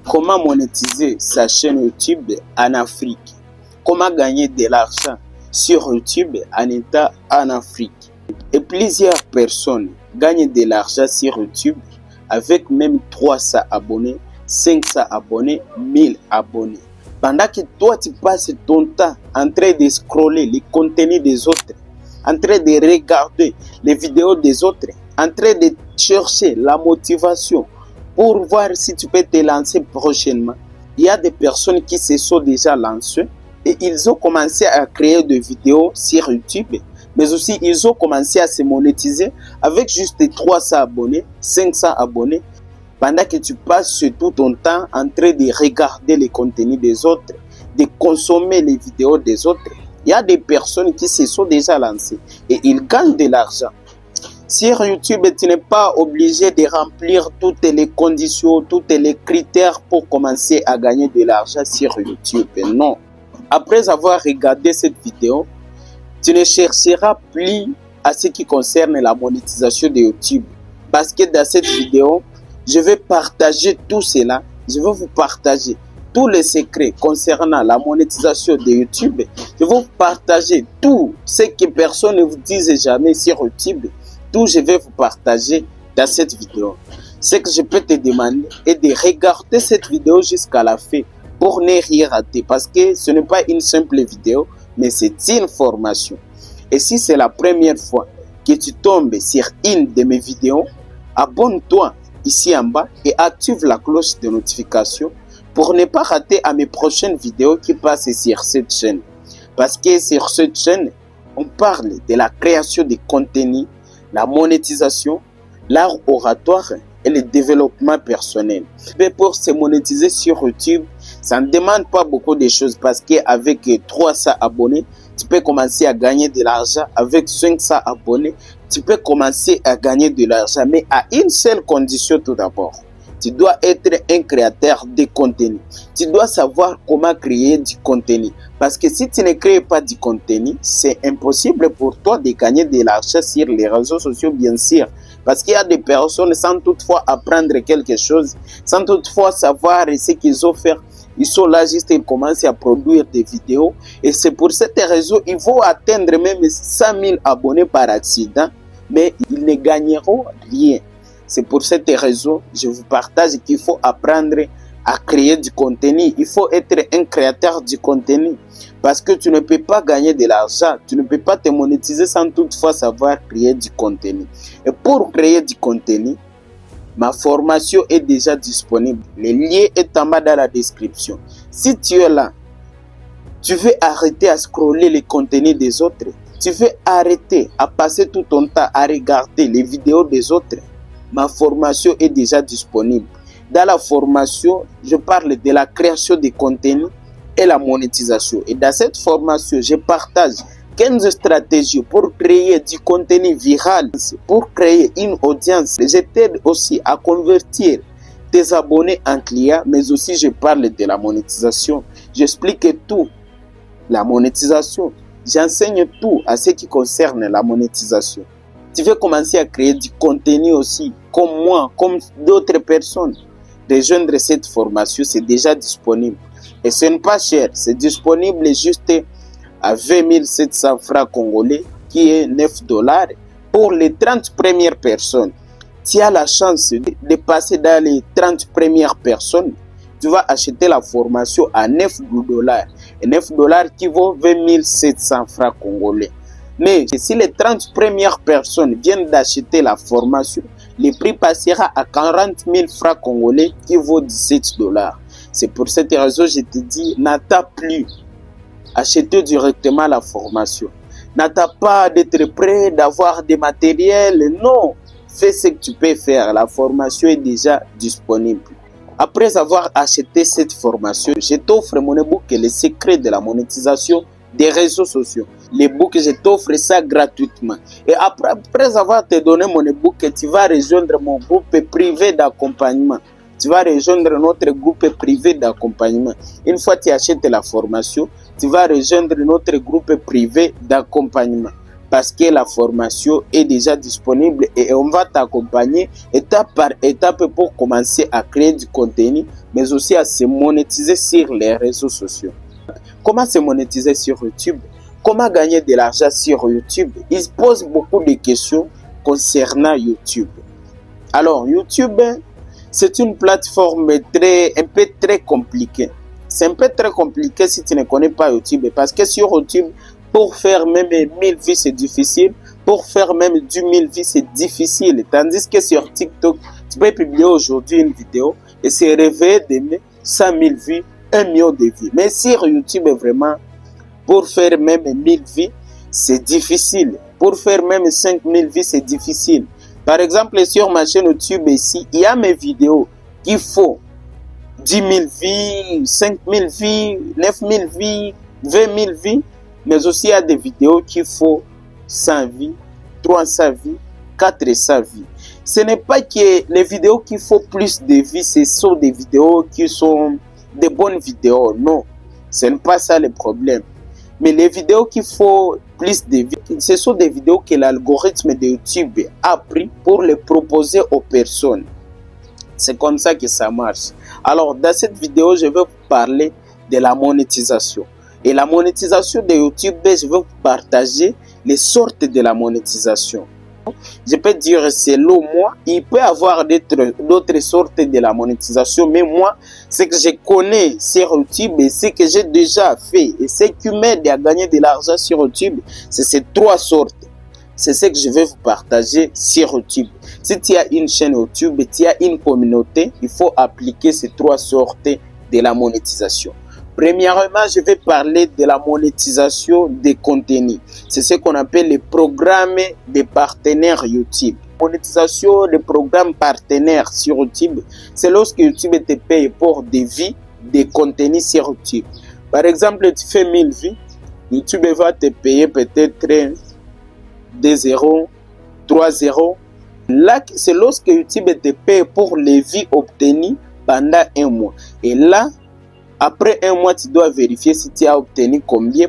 Comment monétiser sa chaîne YouTube en Afrique? Comment gagner de l'argent sur YouTube en état en Afrique? Et plusieurs personnes gagnent de l'argent sur YouTube avec même 300 abonnés, 500 abonnés, 1000 abonnés. Pendant que toi, tu passes ton temps en train de scroller les contenus des autres, en train de regarder les vidéos des autres, en train de chercher la motivation pour voir si tu peux te lancer prochainement. Il y a des personnes qui se sont déjà lancées et ils ont commencé à créer des vidéos sur YouTube, mais aussi ils ont commencé à se monétiser avec juste 300 abonnés, 500 abonnés. Pendant que tu passes tout ton temps en train de regarder les contenus des autres, de consommer les vidéos des autres, il y a des personnes qui se sont déjà lancées et ils gagnent de l'argent. Sur YouTube, tu n'es pas obligé de remplir toutes les conditions, tous les critères pour commencer à gagner de l'argent sur YouTube. Non. Après avoir regardé cette vidéo, tu ne chercheras plus à ce qui concerne la monétisation de YouTube. Parce que dans cette vidéo, je vais partager tout cela. Je vais vous partager tous les secrets concernant la monétisation de YouTube. Je vais vous partager tout ce que personne ne vous dise jamais sur YouTube. Tout je vais vous partager dans cette vidéo. Ce que je peux te demander est de regarder cette vidéo jusqu'à la fin pour ne rien rater. Parce que ce n'est pas une simple vidéo, mais c'est une formation. Et si c'est la première fois que tu tombes sur une de mes vidéos, abonne-toi ici en bas et active la cloche de notification pour ne pas rater à mes prochaines vidéos qui passent sur cette chaîne. Parce que sur cette chaîne, on parle de la création de contenu, la monétisation, l'art oratoire et le développement personnel. Mais pour se monétiser sur YouTube, ça ne demande pas beaucoup de choses parce qu'avec 300 abonnés, tu peux commencer à gagner de l'argent. Avec 500 abonnés, tu peux commencer à gagner de l'argent. Mais à une seule condition tout d'abord. Tu dois être un créateur de contenu. Tu dois savoir comment créer du contenu. Parce que si tu ne crées pas du contenu, c'est impossible pour toi de gagner de l'argent sur les réseaux sociaux, bien sûr. Parce qu'il y a des personnes sans toutefois apprendre quelque chose, sans toutefois savoir ce qu'ils ont fait. Ils sont là juste, ils commencent à produire des vidéos. Et c'est pour cette raison, ils vont atteindre même 100 000 abonnés par accident. Mais ils ne gagneront rien. C'est pour cette raison, je vous partage qu'il faut apprendre à créer du contenu. Il faut être un créateur du contenu. Parce que tu ne peux pas gagner de l'argent. Tu ne peux pas te monétiser sans toutefois savoir créer du contenu. Et pour créer du contenu, ma formation est déjà disponible. Le lien est en bas dans la description. Si tu es là, tu veux arrêter à scroller les contenus des autres. Tu veux arrêter à passer tout ton temps à regarder les vidéos des autres. Ma formation est déjà disponible. Dans la formation, je parle de la création de contenu et la monétisation. Et dans cette formation, je partage 15 stratégies pour créer du contenu viral, pour créer une audience. Je t'aide aussi à convertir tes abonnés en clients, mais aussi je parle de la monétisation. J'explique tout. La monétisation. J'enseigne tout à ce qui concerne la monétisation. Tu veux commencer à créer du contenu aussi, comme moi, comme d'autres personnes. Rejoindre cette formation, c'est déjà disponible. Et ce n'est pas cher, c'est disponible juste à 20 700 francs congolais, qui est 9 dollars, pour les 30 premières personnes. Tu as la chance de passer dans les 30 premières personnes, tu vas acheter la formation à 9 dollars. Et 9 dollars qui vaut 20 700 francs congolais. Mais si les 30 premières personnes viennent d'acheter la formation, le prix passera à 40 000 francs congolais qui vaut 17 dollars. C'est pour cette raison que je te dis, n'attends plus. Achetez directement la formation. N'attends pas d'être prêt, d'avoir des matériels. Non, fais ce que tu peux faire. La formation est déjà disponible. Après avoir acheté cette formation, je t'offre mon ebook Les secrets de la monétisation des réseaux sociaux. L'ebook, je t'offre ça gratuitement. Et après avoir te donné mon ebook, tu vas rejoindre mon groupe privé d'accompagnement. Tu vas rejoindre notre groupe privé d'accompagnement. Une fois que tu achètes la formation, tu vas rejoindre notre groupe privé d'accompagnement. parce que la formation est déjà disponible et on va t'accompagner étape par étape pour commencer à créer du contenu, mais aussi à se monétiser sur les réseaux sociaux. Comment se monétiser sur YouTube? Comment gagner de l'argent sur YouTube? Ils posent beaucoup de questions concernant YouTube. Alors, YouTube, c'est une plateforme un peu très compliquée. C'est un peu très compliqué si tu ne connais pas YouTube, parce que sur YouTube, pour faire même 1000 vues, c'est difficile. Pour faire même 10 000 vues, c'est difficile. Tandis que sur TikTok, tu peux publier aujourd'hui une vidéo et se réveiller demain 100 000 vues, 1 million de vues. Mais sur YouTube, vraiment, pour faire même 1000 vues, c'est difficile. Pour faire même 5000 vues, c'est difficile. Par exemple, sur ma chaîne YouTube ici, il y a mes vidéos qu'il faut 10 000 vues, 5 000 vues, 9 000 vues, 20 000 vues. Mais aussi, il y a des vidéos qu'il faut 100 vues, 300 vues, 400 vues. Ce n'est pas que les vidéos qu'il faut plus de vues, ce sont des vidéos qui sont des bonnes vidéos. Non, ce n'est pas ça le problème. Mais les vidéos qu'il faut plus de vues, ce sont des vidéos que l'algorithme de YouTube a pris pour les proposer aux personnes. C'est comme ça que ça marche. Alors, dans cette vidéo, je vais vous parler de la monétisation. Et la monétisation de YouTube, je vais vous partager les sortes de la monétisation. Je peux dire, selon moi, il peut y avoir d'autres sortes de la monétisation, mais moi, ce que je connais sur YouTube et ce que j'ai déjà fait et ce qui m'aide à gagner de l'argent sur YouTube, c'est ces trois sortes. C'est ce que je vais vous partager sur YouTube. Si tu as une chaîne YouTube et tu as une communauté, il faut appliquer ces trois sortes de la monétisation. Premièrement, je vais parler de la monétisation des contenus. C'est ce qu'on appelle les programmes de partenaires YouTube. Monétisation des programmes partenaires sur YouTube, c'est lorsque YouTube te paye pour des vues, des contenus sur YouTube. Par exemple, tu fais 1000 vues, YouTube va te payer peut-être 2 0, 3 0. Là, c'est lorsque YouTube te paye pour les vues obtenues pendant un mois. Et là, après un mois, tu dois vérifier si tu as obtenu combien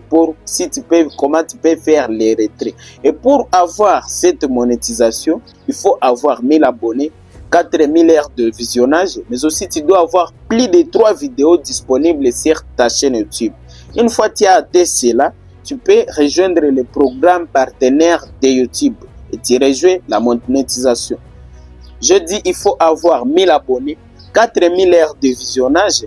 comment tu peux faire les retraits. Et pour avoir cette monétisation, il faut avoir 1000 abonnés, 4000 heures de visionnage, mais aussi tu dois avoir plus de 3 vidéos disponibles sur ta chaîne YouTube. Une fois que tu as atteint cela, tu peux rejoindre le programme partenaire de YouTube et tu rejoins la monétisation. Je dis il faut avoir 1000 abonnés, 4000 heures de visionnage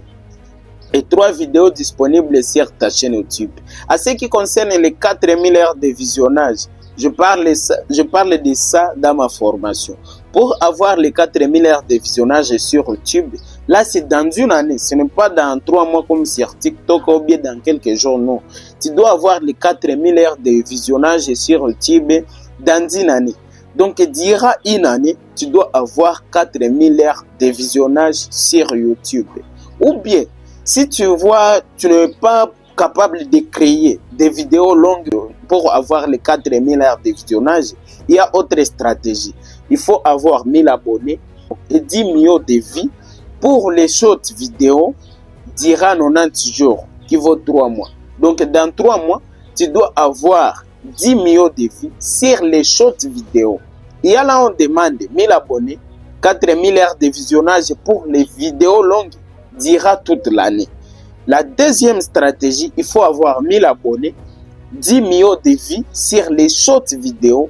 et 3 vidéos disponibles sur ta chaîne YouTube. À ce qui concerne les 4000 heures de visionnage, je parle de ça dans ma formation. Pour avoir les 4000 heures de visionnage sur YouTube, là c'est dans une année, ce n'est pas dans 3 mois comme sur TikTok ou bien dans quelques jours, non. Tu dois avoir les 4000 heures de visionnage sur YouTube dans une année. Donc, durant une année, tu dois avoir 4000 heures de visionnage sur YouTube. Ou bien, si tu vois, tu n'es pas capable de créer des vidéos longues pour avoir les 4000 heures de visionnage, il y a autre stratégie. Il faut avoir 1000 abonnés et 10 millions de vues pour les shorts vidéos durant 90 jours, qui vaut 3 mois. Donc, dans 3 mois, tu dois avoir 10 millions de vues sur les shorts vidéos. Et là, on demande 1000 abonnés, 4000 heures de visionnage pour les vidéos longues durant toute l'année. La deuxième stratégie, il faut avoir 1000 abonnés, 10 millions de vues sur les shorts vidéos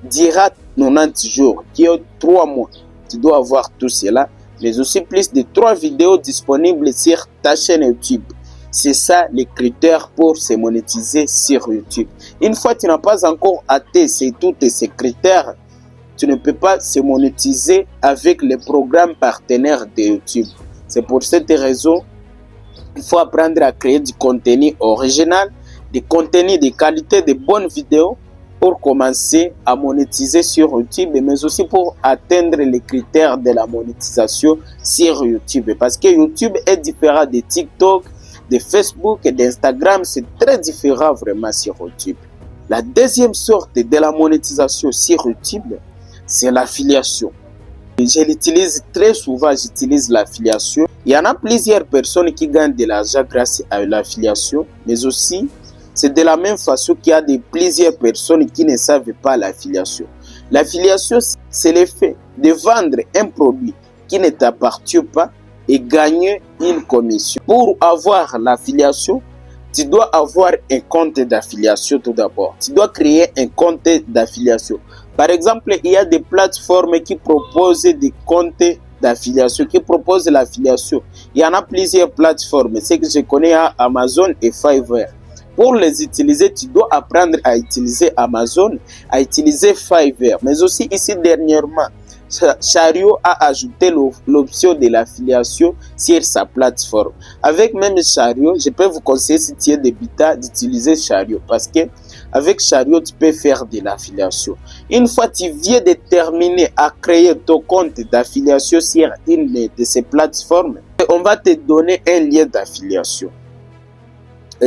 durant 90 jours, qui est 3 mois. Tu dois avoir tout cela, mais aussi plus de 3 vidéos disponibles sur ta chaîne YouTube. C'est ça les critères pour se monétiser sur YouTube. Une fois que tu n'as pas encore atteint tous ces critères, tu ne peux pas se monétiser avec les programmes partenaires de YouTube. C'est pour cette raison il faut apprendre à créer du contenu original, du contenu de qualité, de bonnes vidéos pour commencer à monétiser sur YouTube, mais aussi pour atteindre les critères de la monétisation sur YouTube. Parce que YouTube est différent de TikTok, de Facebook et d'Instagram. C'est très différent vraiment sur YouTube. La deuxième sorte de la monétisation sur YouTube, c'est l'affiliation. Je l'utilise très souvent, j'utilise l'affiliation. Il y en a plusieurs personnes qui gagnent de l'argent grâce à l'affiliation, mais aussi C'est de la même façon qu'il y a plusieurs personnes qui ne savent pas l'affiliation. L'affiliation, c'est le fait de vendre un produit qui ne t'appartient pas et gagner une commission. Pour avoir l'affiliation, tu dois avoir un compte d'affiliation tout d'abord. Tu dois créer un compte d'affiliation. Par exemple, il y a des plateformes qui proposent des comptes d'affiliation, qui proposent l'affiliation. Il y en a plusieurs plateformes. Ce que je connais à Amazon et Fiverr. Pour les utiliser, tu dois apprendre à utiliser Amazon, à utiliser Fiverr. Mais aussi ici dernièrement, Chariot a ajouté l'option de l'affiliation sur sa plateforme. Avec même Chariot, je peux vous conseiller si tu es débutant d'utiliser Chariot parce que avec Chariot, tu peux faire de l'affiliation. Une fois que tu viens de terminer à créer ton compte d'affiliation sur une de ces plateformes, on va te donner un lien d'affiliation.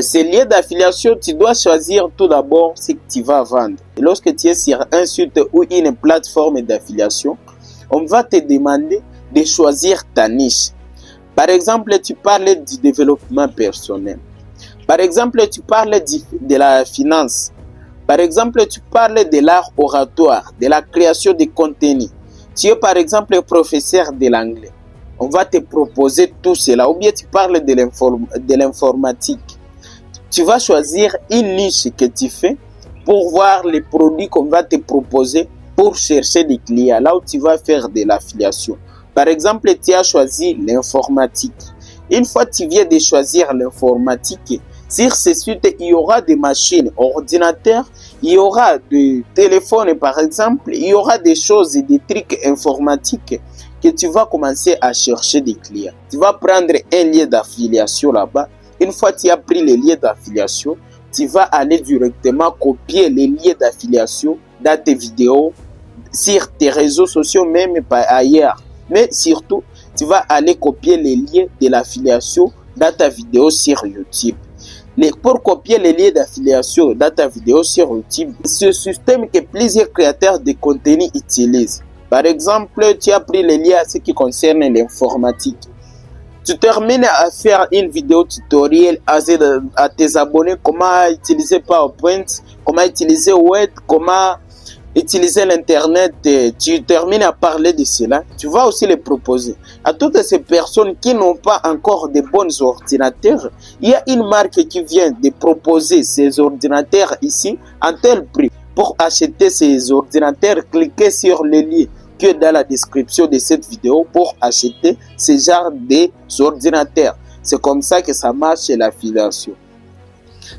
Ces liens d'affiliation, tu dois choisir tout d'abord ce que tu vas vendre. Et lorsque tu es sur un site ou une plateforme d'affiliation, on va te demander de choisir ta niche. Par exemple, tu parles du développement personnel. Par exemple, tu parles de la finance. Par exemple, tu parles de l'art oratoire, de la création de contenu. Tu es par exemple professeur de l'anglais. On va te proposer tout cela. Ou bien tu parles de l'informatique. Tu vas choisir une niche que tu fais pour voir les produits qu'on va te proposer pour chercher des clients, là où tu vas faire de l'affiliation. Par exemple, tu as choisi l'informatique. Une fois que tu viens de choisir l'informatique, sur ce site, il y aura des machines, ordinateurs, il y aura des téléphones par exemple, il y aura des choses et des trucs informatiques que tu vas commencer à chercher des clients. Tu vas prendre un lien d'affiliation là-bas. Une fois que tu as pris les liens d'affiliation, tu vas aller directement copier les liens d'affiliation dans tes vidéos, sur tes réseaux sociaux, même pas ailleurs. Mais surtout, tu vas aller copier les liens de l'affiliation dans ta vidéo sur YouTube. Pour copier les liens d'affiliation dans ta vidéo sur YouTube, c'est ce système que plusieurs créateurs de contenu utilisent. Par exemple, tu as pris les liens à ce qui concerne l'informatique. Tu termines à faire une vidéo tutoriel à tes abonnés comment utiliser PowerPoint, comment utiliser Word, comment utiliser l'internet. Tu termines à parler de cela. Tu vas aussi les proposer à toutes ces personnes qui n'ont pas encore de bons ordinateurs. Il y a une marque qui vient de proposer ces ordinateurs ici en tel prix. Pour acheter ces ordinateurs, cliquez sur le lien qui est dans la description de cette vidéo pour acheter ce genre d'ordinateurs. C'est comme ça que ça marche l'affiliation.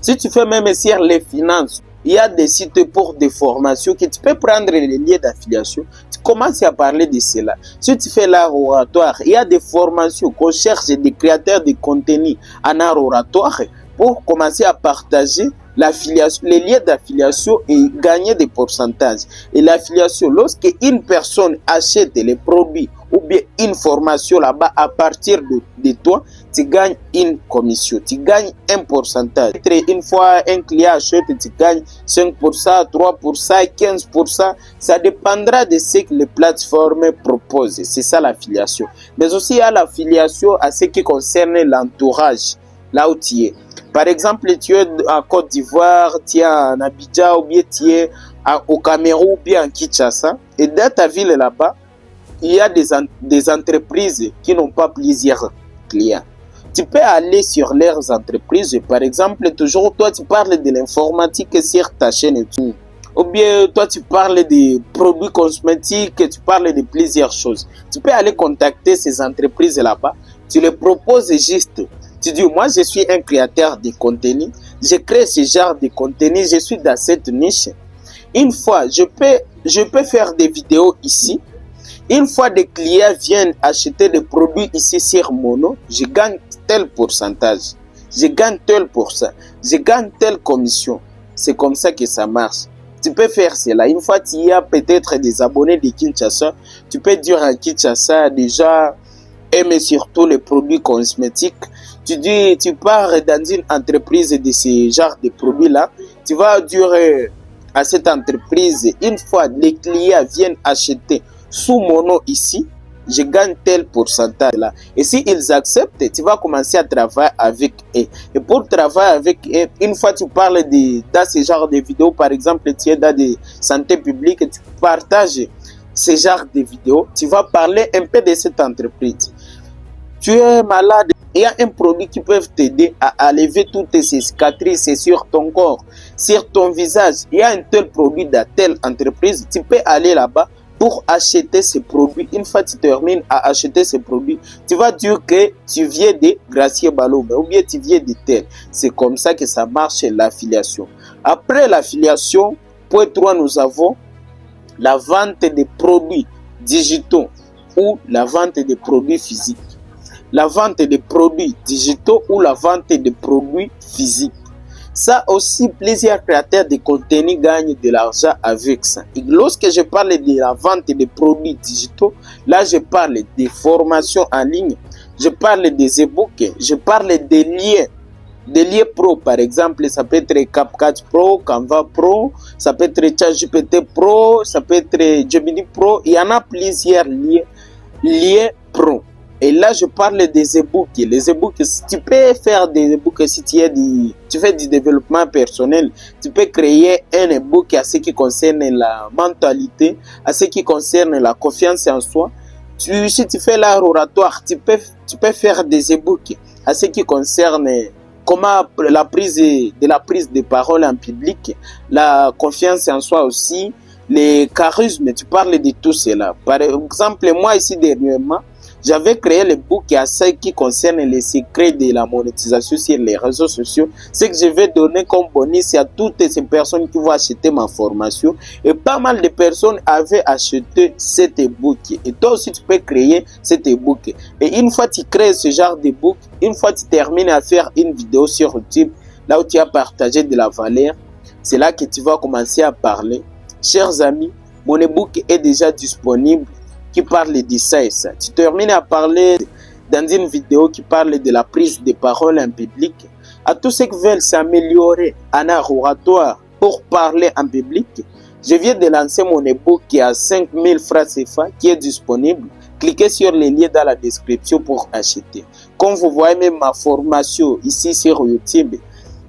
Si tu fais même sur les finances, il y a des sites pour des formations que tu peux prendre les liens d'affiliation. Tu commences à parler de cela. Si tu fais l'art oratoire, il y a des formations qu'on cherche des créateurs de contenu en art oratoire pour commencer à partager l'affiliation, les liens d'affiliation et gagner des pourcentages. Et l'affiliation, lorsque une personne achète les produits ou bien une formation là-bas à partir de toi, tu gagnes une commission, tu gagnes un pourcentage. Une fois un client achète, tu gagnes 5%, 3%, 15%. Ça dépendra de ce que les plateformes proposent. C'est ça l'affiliation. Mais aussi il y a l'affiliation à ce qui concerne l'entourage, là où tu es. Par exemple, tu es en Côte d'Ivoire, tu es en Abidjan ou bien tu es au Cameroun ou bien en Kinshasa. Et dans ta ville là-bas, il y a des entreprises qui n'ont pas plusieurs clients. Tu peux aller sur leurs entreprises. Par exemple, toujours toi, tu parles de l'informatique sur ta chaîne YouTube. Ou bien toi, tu parles des produits cosmétiques, tu parles de plusieurs choses. Tu peux aller contacter ces entreprises là-bas. Tu les proposes juste. Tu dis, moi, je suis un créateur de contenu. Je crée ce genre de contenu. Je suis dans cette niche. Une fois, je peux faire des vidéos ici. Une fois des clients viennent acheter des produits ici sur Mono, je gagne tel pourcentage. Je gagne tel pourcent. Je gagne telle commission. C'est comme ça que ça marche. Tu peux faire cela. Une fois qu'il y a peut-être des abonnés de Kinshasa, tu peux dire à Kinshasa déjà aimer surtout les produits cosmétiques. Tu pars dans une entreprise de ce genre de produits-là. Tu vas dire à cette entreprise, une fois les clients viennent acheter sous mon nom ici, je gagne tel pourcentage là. Et si ils acceptent, tu vas commencer à travailler avec eux. Et pour travailler avec eux, une fois tu parles dans ce genre de vidéos, par exemple, tu es dans des santé publique, tu partages ce genre de vidéos, tu vas parler un peu de cette entreprise. Tu es malade, il y a un produit qui peut t'aider à enlever toutes ces cicatrices sur ton corps, sur ton visage. Il y a un tel produit dans telle entreprise, tu peux aller là-bas pour acheter ces produits. Une fois que tu termines à acheter ces produits, tu vas dire que tu viens de Gracier Baloba ou bien tu viens de tel. C'est comme ça que ça marche l'affiliation. Après l'affiliation, point 3, nous avons la vente des produits digitaux ou la vente des produits physiques. La vente des produits digitaux ou la vente des produits physiques. Ça aussi, plusieurs créateurs de contenu gagnent de l'argent avec ça. Et lorsque je parle de la vente des produits digitaux, là je parle des formations en ligne, je parle des e-books, je parle des liens pro. Par exemple, ça peut être CapCut Pro, Canva Pro, ça peut être ChatGPT Pro, ça peut être Gemini Pro. Il y en a plusieurs liens pro. Et là, je parle des e-books. Les e-books, tu peux faire des e-books si tu fais du développement personnel. Tu peux créer un e-book à ce qui concerne la mentalité, à ce qui concerne la confiance en soi. Si tu fais l'art oratoire, tu peux faire des e-books à ce qui concerne comment la prise de parole en public, la confiance en soi aussi, les charismes. Tu parles de tout cela. Par exemple, moi ici dernièrement, j'avais créé le book à ce qui concerne les secrets de la monétisation sur les réseaux sociaux. Ce que je vais donner comme bonus à toutes ces personnes qui vont acheter ma formation. Et pas mal de personnes avaient acheté cet e-book. Et toi aussi, tu peux créer cet e-book. Et une fois que tu crées ce genre de book, une fois que tu termines à faire une vidéo sur YouTube, là où tu as partagé de la valeur, c'est là que tu vas commencer à parler. Chers amis, mon e-book est déjà disponible, qui parle de ça et ça. Tu termines à parler dans une vidéo qui parle de la prise de parole en public. À tous ceux qui veulent s'améliorer en art oratoire pour parler en public, je viens de lancer mon e-book qui a 5000 francs CFA qui est disponible. Cliquez sur les liens dans la description pour acheter. Comme vous voyez même ma formation ici sur YouTube,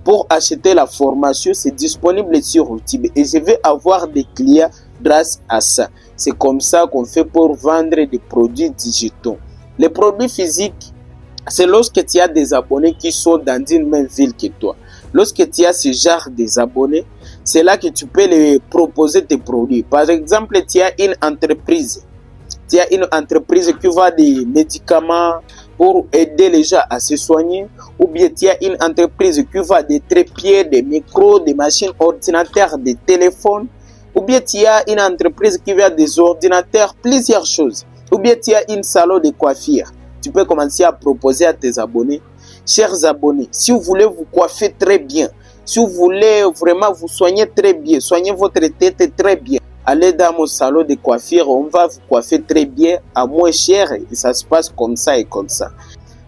pour acheter la formation, c'est disponible sur YouTube et je vais avoir des clients grâce à ça. C'est comme ça qu'on fait pour vendre des produits digitaux. Les produits physiques, c'est lorsque tu as des abonnés qui sont dans une même ville que toi. Lorsque tu as ce genre des abonnés, c'est là que tu peux les proposer tes produits. Par exemple, tu as une entreprise. Tu as une entreprise qui vend des médicaments pour aider les gens à se soigner, ou bien tu as une entreprise qui vend des trépieds, des micros, des machines ordinateurs, des téléphones, ou bien tu as une entreprise qui vend des ordinateurs, plusieurs choses, ou bien tu as une salon de coiffure. Tu peux commencer à proposer à tes abonnés. Chers abonnés, si vous voulez vous coiffer très bien, si vous voulez vraiment vous soigner très bien, soigner votre tête très bien, allez dans mon salon de coiffure, on va vous coiffer très bien à moins cher et ça se passe comme ça et comme ça.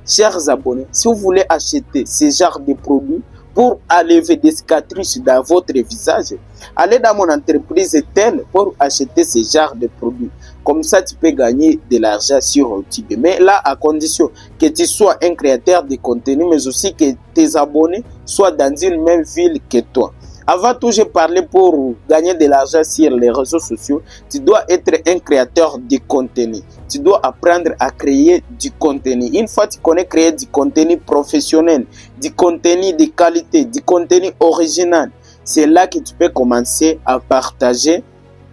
Chers abonnés, si vous voulez acheter ce genre de produits pour enlever des cicatrices dans votre visage, allez dans mon entreprise telle pour acheter ce genre de produits. Comme ça, tu peux gagner de l'argent sur YouTube. Mais là, à condition que tu sois un créateur de contenu, mais aussi que tes abonnés soient dans une même ville que toi. Avant tout, j'ai parlé pour gagner de l'argent sur les réseaux sociaux. Tu dois être un créateur de contenu. Tu dois apprendre à créer du contenu. Une fois que tu connais créer du contenu professionnel, du contenu de qualité, du contenu original, c'est là que tu peux commencer à partager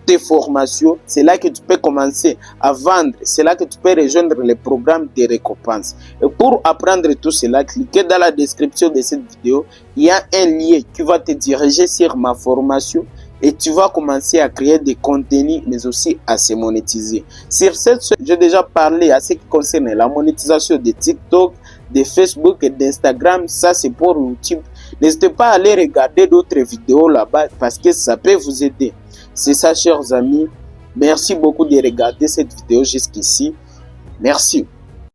tes formations. C'est là que tu peux commencer à vendre. C'est là que tu peux rejoindre les programmes de récompense. Et pour apprendre tout cela, cliquez dans la description de cette vidéo. Il y a un lien qui va te diriger sur ma formation et tu vas commencer à créer des contenus, mais aussi à se monétiser. Sur cette, j'ai déjà parlé à ce qui concerne la monétisation de TikTok, de Facebook et d'Instagram. Ça, c'est pour YouTube. N'hésitez pas à aller regarder d'autres vidéos là-bas parce que ça peut vous aider. C'est ça, chers amis. Merci beaucoup de regarder cette vidéo jusqu'ici. Merci.